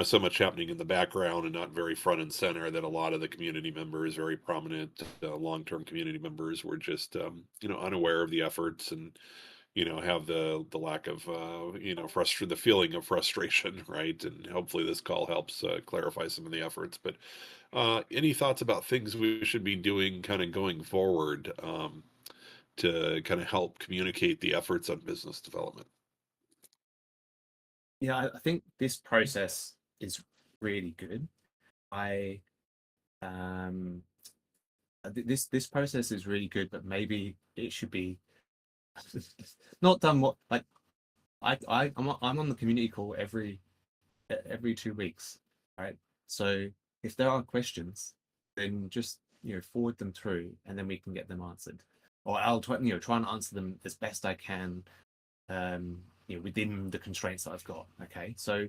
so much happening in the background and not very front and center that a lot of the community members, very prominent long-term community members, were just unaware of the efforts and have the lack of the feeling of frustration, right? And hopefully this call helps clarify some of the efforts. But any thoughts about things we should be doing kind of going forward to kind of help communicate the efforts on business development? Yeah, I think this process is really good. I this process is really good, but maybe it should be not done what like I'm on the community call every 2 weeks, right? So if there are questions, then just forward them through, and then we can get them answered, or I'll try and answer them as best I can, within the constraints that I've got. Okay, so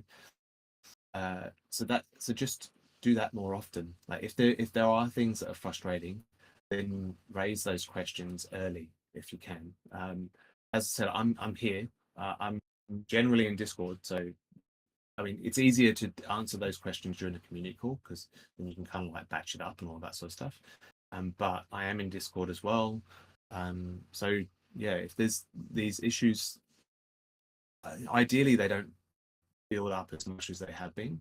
so just do that more often. Like if there are things that are frustrating, then raise those questions early if you can. As I said, I'm here. I'm generally in Discord, so I mean it's easier to answer those questions during a community call because then you can kind of like batch it up and all that sort of stuff. But I am in Discord as well. So yeah, if there's these issues, ideally they don't build up as much as they have been.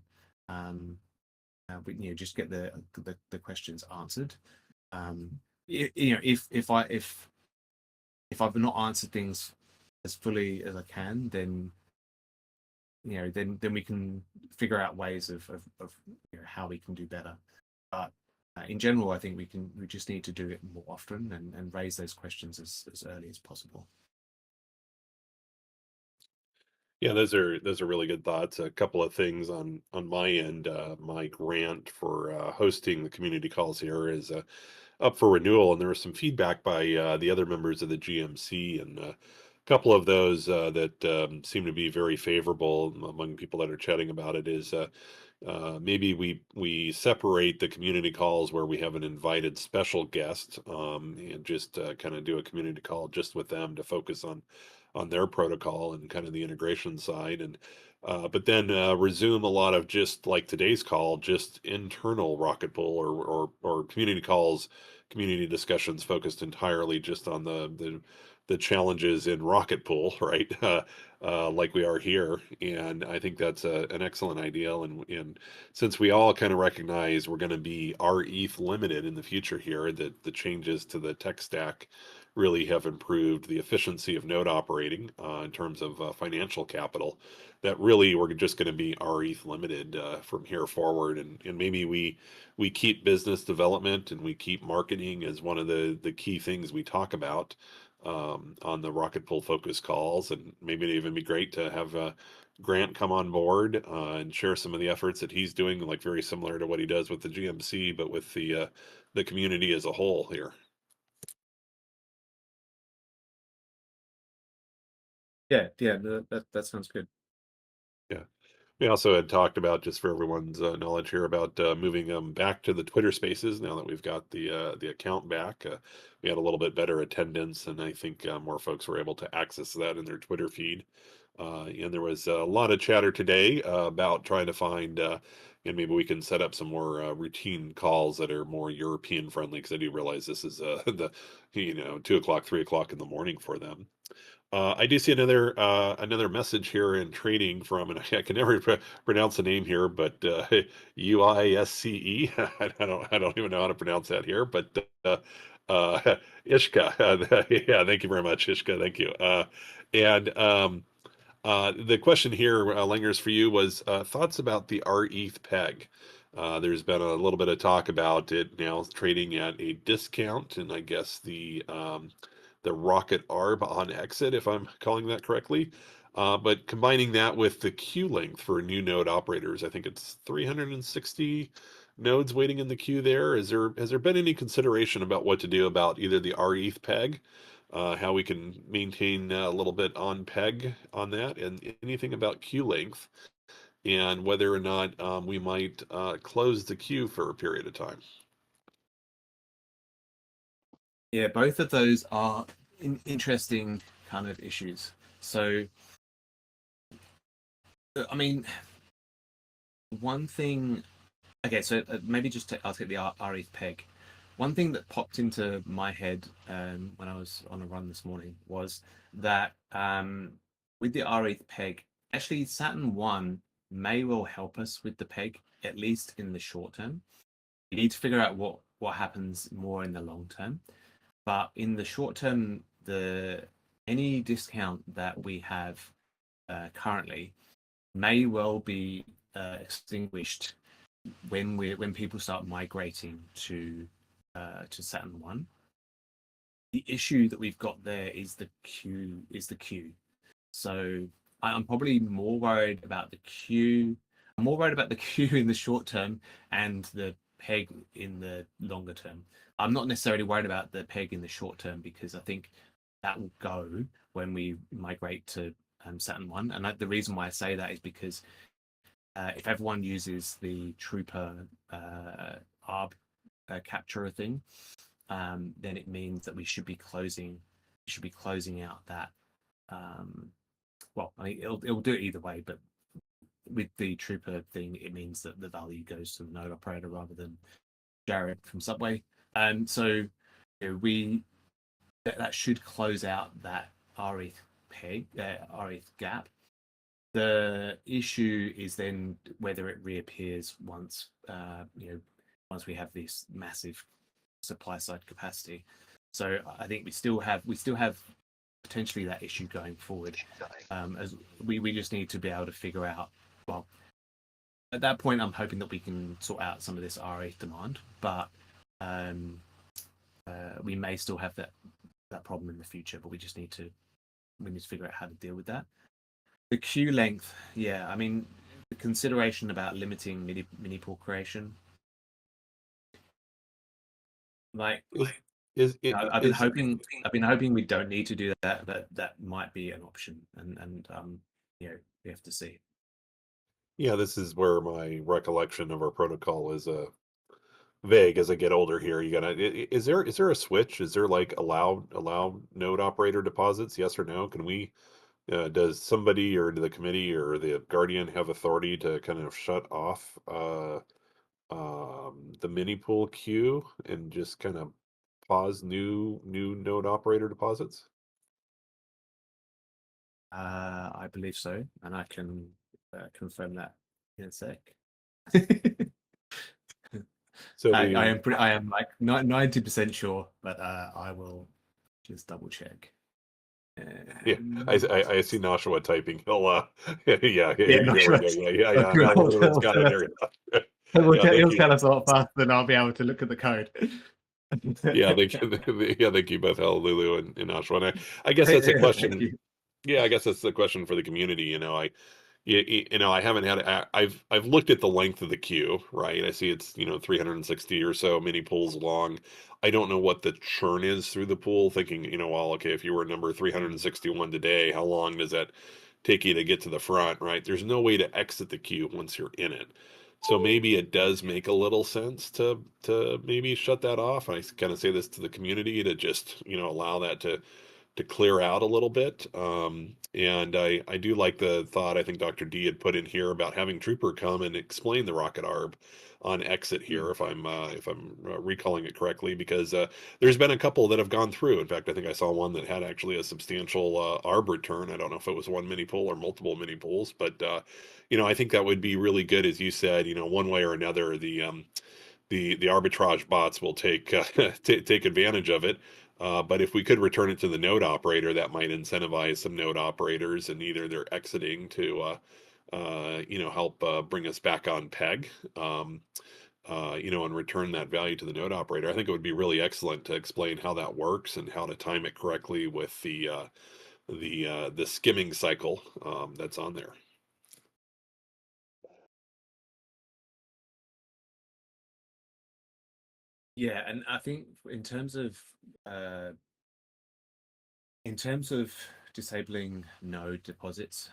But just get the questions answered. If I've not answered things as fully as I can, then then we can figure out ways of how we can do better. But in general, I think we just need to do it more often and raise those questions as early as possible. Yeah, those are really good thoughts. A couple of things on my end. My grant for hosting the community calls here is up for renewal, and there was some feedback by the other members of the GMC, and a couple of those that seem to be very favorable among people that are chatting about it is maybe we separate the community calls where we have an invited special guest, and just kind of do a community call just with them to focus on their protocol and kind of the integration side, and but then resume a lot of, just like today's call, just internal Rocket Pool or community calls, community discussions focused entirely just on the challenges in Rocket Pool, right? Like we are here, and I think that's an excellent idea. And since we all kind of recognize we're going to be rETH limited in the future here, that the changes to the tech stack really have improved the efficiency of node operating in terms of financial capital, that really we're just going to be rETH limited from here forward. And maybe we keep business development and we keep marketing as one of the key things we talk about on the Rocket Pool focus calls. And maybe it'd even be great to have Grant come on board and share some of the efforts that he's doing, like very similar to what he does with the GMC, but with the community as a whole here. Yeah, that sounds good. Yeah. We also had talked about, just for everyone's knowledge here, about moving them back to the Twitter Spaces now that we've got the account back. We had a little bit better attendance, and I think more folks were able to access that in their Twitter feed. And there was a lot of chatter today about trying to find, and maybe we can set up some more routine calls that are more European friendly, because I do realize this is the 2 o'clock, 3 o'clock in the morning for them. I do see another message here in trading from, and I can never pronounce the name here, but UISCE. I don't even know how to pronounce that here, but Ishka. Yeah, thank you very much, Ishka. Thank you. And the question here, Langers, for you was thoughts about the rETH peg. There's been a little bit of talk about it now trading at a discount, and I guess the Rocket Arb on exit, if I'm calling that correctly. But combining that with the queue length for new node operators, I think it's 360 nodes waiting in the queue there. Has there been any consideration about what to do about either the rETH peg, how we can maintain a little bit on peg on that, and anything about queue length, and whether or not we might close the queue for a period of time? Yeah, both of those are interesting kind of issues. So I mean, one thing. Okay, so maybe I'll take the rETH peg. One thing that popped into my head when I was on a run this morning was that with the rETH peg, actually Saturn 1 may well help us with the peg, at least in the short term. We need to figure out what happens more in the long term. But in the short term, any discount that we have currently may well be extinguished when people start migrating to Saturn 1. The issue that we've got there is the queue. So I'm probably more worried about the queue. I'm more worried about the queue in the short term and the peg in the longer term. I'm not necessarily worried about the peg in the short term because I think that will go when we migrate to Saturn 1. And the reason why I say that is because if everyone uses the Trooper ARB capturer thing, then it means that we should be closing out that. Well, I mean, it'll do it either way, but with the Trooper thing, it means that the value goes to the node operator rather than Jared from Subway. So that should close out that rETH peg, rETH gap. The issue is then whether it reappears once once we have this massive supply side capacity. So I think we still have potentially that issue going forward. As we just need to be able to figure out. Well, at that point, I'm hoping that we can sort out some of this rETH demand, but we may still have that problem in the future. But we need to figure out how to deal with that. The queue length, yeah. I mean, the consideration about limiting mini pool creation. Like, I've been hoping we don't need to do that. That might be an option, and we have to see. Yeah, this is where my recollection of our protocol is vague as I get older here. Is there a switch? Is there like allow node operator deposits? Yes or no? Can we? Does somebody or the committee or the guardian have authority to kind of shut off the mini pool queue and just kind of pause new node operator deposits? I believe so, and I can confirm that in a sec. So I am like 90% sure, but I will just double check. yeah, I see Nashua typing. He'll yeah, Nashua. yeah. It's got it here. He'll tell us a lot faster than I'll be able to look at the code. Yeah, thank you both, Lulu and Nashua. And I guess that's a question. Yeah, I guess that's the question for the community. I haven't had. I've looked at the length of the queue, right? I see it's 360 or so mini pools long. I don't know what the churn is through the pool. Thinking, well, okay, if you were number 361 today, how long does that take you to get to the front, right? There's no way to exit the queue once you're in it. So maybe it does make a little sense to maybe shut that off. I kind of say this to the community to just allow that to clear out a little bit. And I do like the thought I think Dr. D had put in here about having Trooper come and explain the rocket arb on exit here, if I'm recalling it correctly, because there's been a couple that have gone through. In fact, I think I saw one that had actually a substantial arb return. I don't know if it was one mini pool or multiple mini pools, but I think that would be really good, as you said. One way or another, the arbitrage bots will take take advantage of it. But if we could return it to the node operator, that might incentivize some node operators, and either they're exiting to, help bring us back on peg, and return that value to the node operator. I think it would be really excellent to explain how that works and how to time it correctly with the skimming cycle that's on there. Yeah, and I think in terms of disabling node deposits,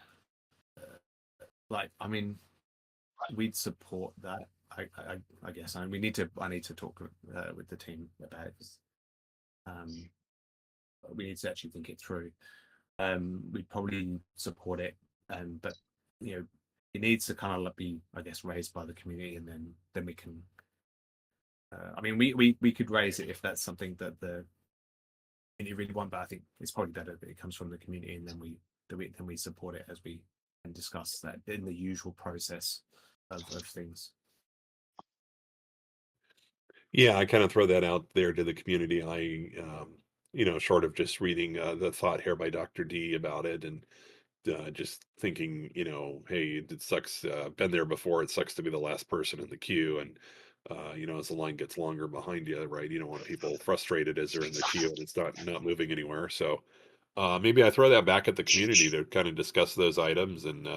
we'd support that. I guess I need to talk with the team about it. We need to actually think it through. We'd probably support it, but needs to kind of be, I guess, raised by the community, and then we can. I mean, we could raise it if that's something that the community really want, but I think it's probably better that it comes from the community, and then we support it as we and discuss that in the usual process of things. Yeah, I kind of throw that out there to the community. Short of just reading the thought here by Dr. D about it, and just thinking, hey, it sucks. Been there before. It sucks to be the last person in the queue, and as the line gets longer behind you, right? You don't want people frustrated as they're in the queue and it's not moving anywhere. So maybe I throw that back at the community to kind of discuss those items and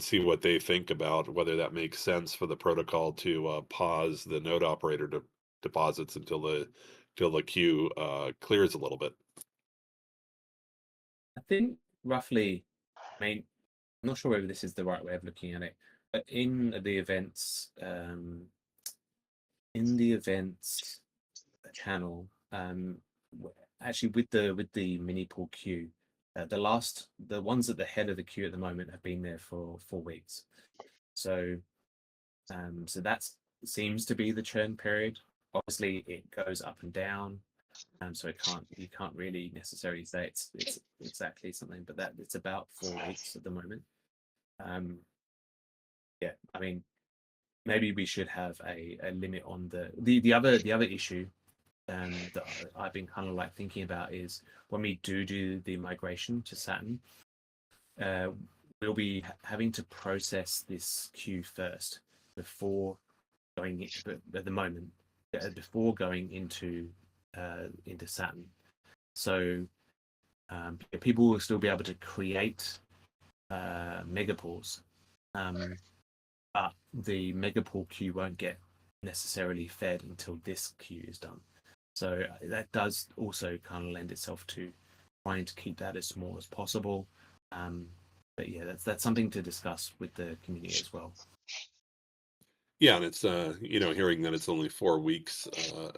see what they think about whether that makes sense for the protocol to pause the node operator deposits until the queue clears a little bit. I think roughly, I mean, I'm not sure whether this is the right way of looking at it, but in the events channel, actually with the mini pool queue, the ones at the head of the queue at the moment have been there for 4 weeks. So so that seems to be the churn period. Obviously it goes up and down, so you can't really necessarily say it's exactly something, but that it's about 4 weeks at the moment. Yeah, I mean, maybe we should have a limit on the other issue that I've been kind of like thinking about is when we do the migration to Saturn, we'll be having to process this queue first before going at the moment before going into Saturn. So people will still be able to create megapools, but the megapool queue won't get necessarily fed until this queue is done. So that does also kind of lend itself to trying to keep that as small as possible. But yeah, that's something to discuss with the community as well. Yeah, and it's hearing that it's only 4 weeks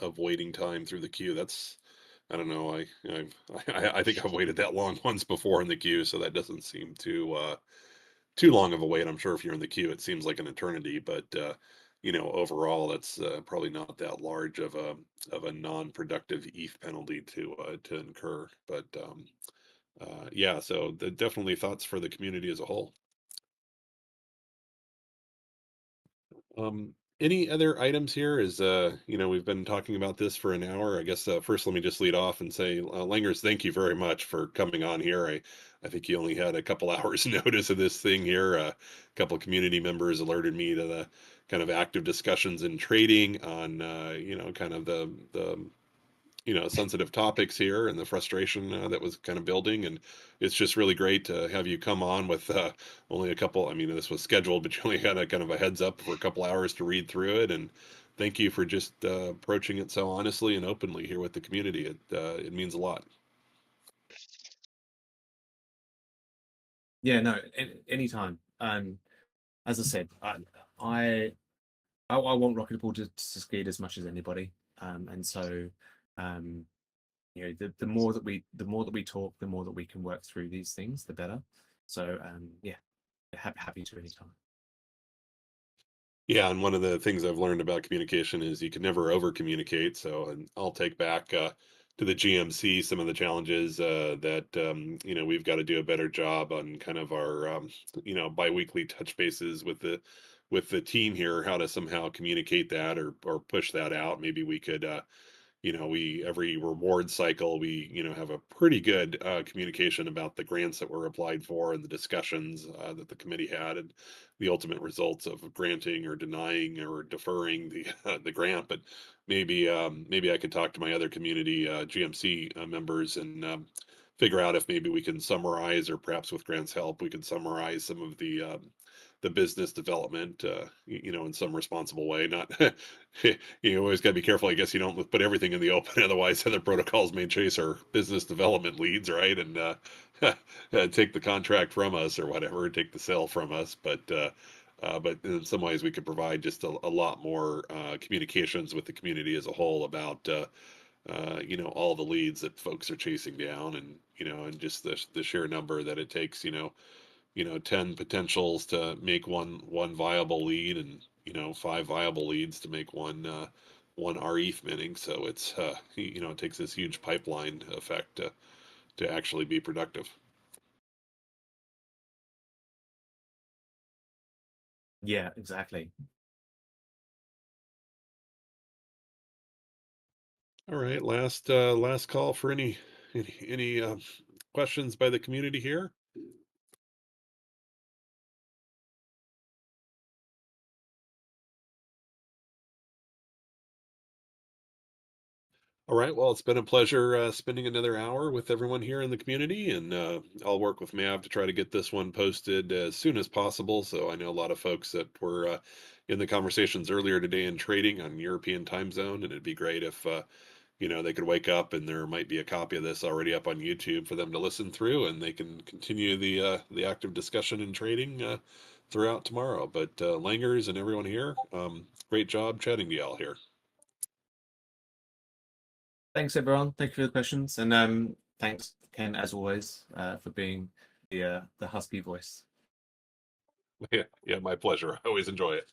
of waiting time through the queue. That's I don't know. I think I've waited that long once before in the queue, so that doesn't seem too long of a wait. I'm sure if you're in the queue, it seems like an eternity, but overall, that's probably not that large of a non-productive ETH penalty to incur. But yeah, so definitely thoughts for the community as a whole. Any other items here? We've been talking about this for an hour. I guess first let me just lead off and say, Langers, thank you very much for coming on here. I think you only had a couple hours notice of this thing here. A couple of community members alerted me to the kind of active discussions in trading on, kind of the sensitive topics here and the frustration that was kind of building. And it's just really great to have you come on with only a couple. I mean, this was scheduled, but you only had a kind of a heads up for a couple hours to read through it. And thank you for just approaching it so honestly and openly here with the community. It means a lot. Yeah, no, anytime. As I said, I want Rocketable to succeed as much as anybody. And so the more that we talk, the more that we can work through these things, the better. So yeah, happy to anytime. Yeah, and one of the things I've learned about communication is you can never over communicate. So, and I'll take back to the GMC some of the challenges that we've got to do a better job on kind of our biweekly touch bases with the team here, how to somehow communicate that or push that out. Maybe we could we every reward cycle we have a pretty good communication about the grants that were applied for and the discussions that the committee had and the ultimate results of granting or denying or deferring the grant. But maybe I could talk to my other community GMC members and figure out if maybe we can summarize, or perhaps with Grant's help we can summarize some of the business development, in some responsible way. Not, you always got to be careful. I guess you don't put everything in the open, otherwise other protocols may chase our business development leads, right? And take the contract from us or whatever, take the sale from us. But in some ways, we could provide just a lot more communications with the community as a whole about all the leads that folks are chasing down, and and just the sheer number that it takes, 10 potentials to make one viable lead, and 5 viable leads to make one rETH minting. So it's it takes this huge pipeline effect to actually be productive. Yeah, exactly. All right, last call for any questions by the community here. All right. Well, it's been a pleasure spending another hour with everyone here in the community, and I'll work with Mav to try to get this one posted as soon as possible. So I know a lot of folks that were in the conversations earlier today in trading on European time zone, and it'd be great if they could wake up and there might be a copy of this already up on YouTube for them to listen through, and they can continue the active discussion and trading throughout tomorrow. But Langers and everyone here, great job chatting to y'all here. Thanks, everyone. Thank you for the questions, and thanks, Ken, as always, for being the husky voice. Yeah, my pleasure. I always enjoy it.